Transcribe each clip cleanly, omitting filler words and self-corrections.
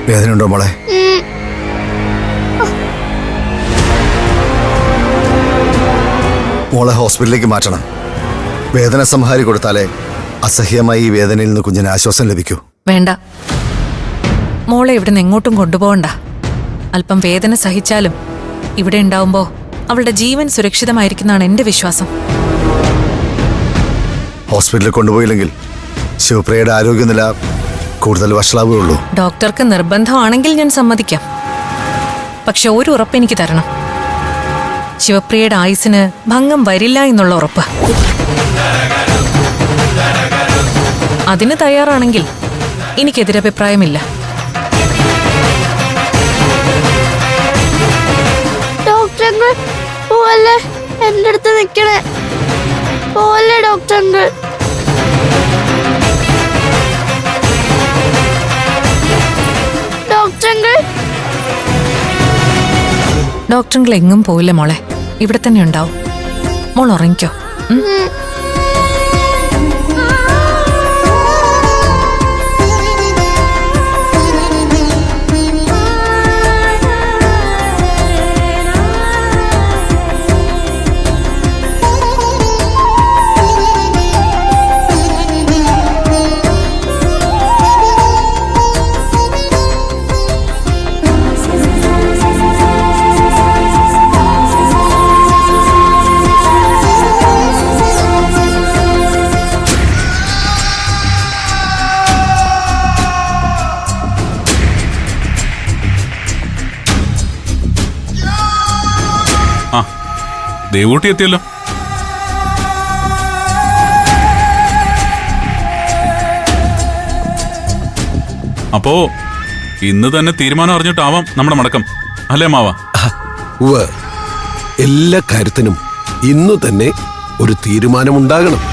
വേദനയുണ്ടോ മോളെ? മോളെ ഹോസ്പിറ്റലിലേക്ക് മാറ്റണം. വേദന സംഹാരി കൊടുത്താലേ അസഹ്യമായി ഈ വേദനയിൽ നിന്ന് കുഞ്ഞിന് ആശ്വാസം ലഭിക്കൂ. വേണ്ട, മോളെ ഇവിടെ നിന്ന് എങ്ങോട്ടും കൊണ്ടുപോകണ്ട. അല്പം വേദന സഹിച്ചാലും ഇവിടെ ഉണ്ടാവുമ്പോ അവളുടെ ജീവൻ സുരക്ഷിതമായിരിക്കുന്നതാണ് എന്റെ വിശ്വാസം. ഹോസ്പിറ്റലിൽ കൊണ്ടുപോയില്ലെങ്കിൽ ശിവപ്രിയയുടെ ആരോഗ്യനില കൂടുതൽ വഷളാവുകയുള്ളൂ. ഡോക്ടർക്ക് നിർബന്ധമാണെങ്കിൽ ഞാൻ സമ്മതിക്കാം. പക്ഷെ ഒരു ഉറപ്പ് എനിക്ക് തരണം. ശിവപ്രിയയുടെ ആയുസിന് ഭംഗം വരില്ല എന്നുള്ള ഉറപ്പ്. അതിന് തയ്യാറാണെങ്കിൽ എനിക്കെതിരഭിപ്രായമില്ല. ഡോക്ടർ പോലെ എന്റെ അടുത്ത് നിൽക്കണേ പോലെ. ഡോക്ടർ ഡോക്ടർ എങ്ങും പോയില്ല മോളെ, ഇവിടെ തന്നെ ഉണ്ടാവും. മോൾ ഉറങ്ങിക്കോ. ദേവൂട്ടി എത്തിയല്ലോ. അപ്പോ ഇന്ന് തന്നെ തീരുമാനം അറിഞ്ഞിട്ടാവാം നമ്മുടെ മടക്കം, അല്ലേ മാവ? എല്ലാ കാര്യത്തിനും ഇന്നു തന്നെ ഒരു തീരുമാനമുണ്ടാകണം.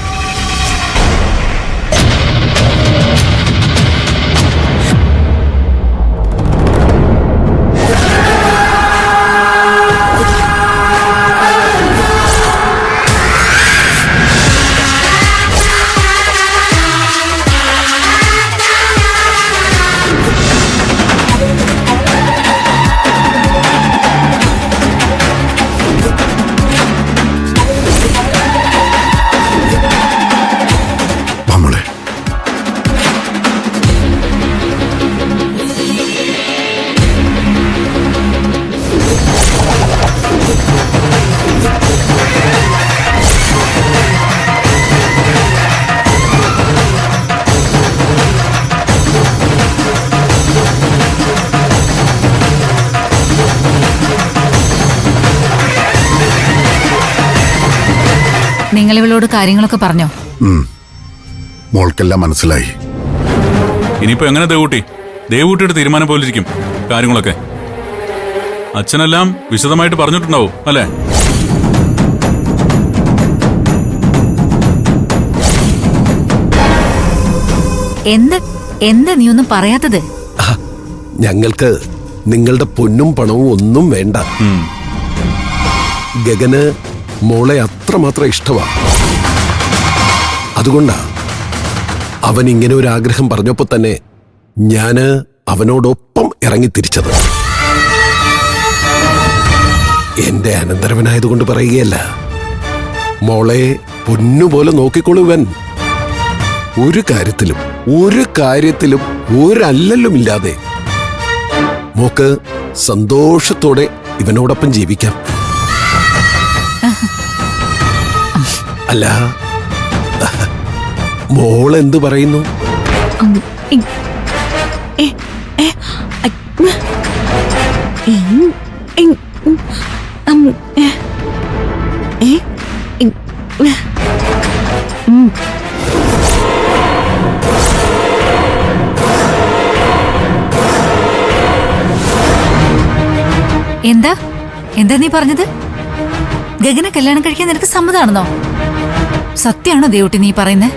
നിങ്ങൾ ഇവളോട് കാര്യങ്ങളൊക്കെ പറഞ്ഞോ? മോൾക്കെല്ലാം മനസ്സിലായി. ഇനിയിപ്പോ എങ്ങനെ ദേവൂട്ടിയുടെ തീരുമാനം പോലിരിക്കും കാര്യങ്ങളൊക്കെ. അച്ഛനെല്ലാം വിശദമായിട്ട് പറഞ്ഞിട്ടുണ്ടാവും, അല്ലേ? എന്താ നീ ഒന്നും പറയാത്തത്? ഞങ്ങൾക്ക് നിങ്ങളുടെ പൊന്നും പണവും ഒന്നും വേണ്ട. ഗഗന് മോളെ അത്രമാത്രം ഇഷ്ടമാ. അതുകൊണ്ടാ അവൻ ഇങ്ങനെ ഒരു ആഗ്രഹം പറഞ്ഞപ്പോ തന്നെ ഞാന് അവനോടൊപ്പം ഇറങ്ങിത്തിരിച്ചത്. എന്റെ അനന്തരവനായതുകൊണ്ട് പറയുകയല്ല, മോളെ പൊന്നുപോലെ നോക്കിക്കൊള്ളുവൻ. ഒരു കാര്യത്തിലും ഒരല്ലല്ലുമില്ലാതെ മോക്ക് സന്തോഷത്തോടെ ഇവനോടൊപ്പം ജീവിക്കാം. അല്ല, മോൾ എന്ത് പറയുന്നു? എന്താ നീ പറഞ്ഞത്? ഗഗനെ കല്യാണം കഴിക്കാൻ നിനക്ക് സമ്മതാണെന്നോ? സത്യാണോ ദേവൂട്ടി നീ പറയുന്നേ?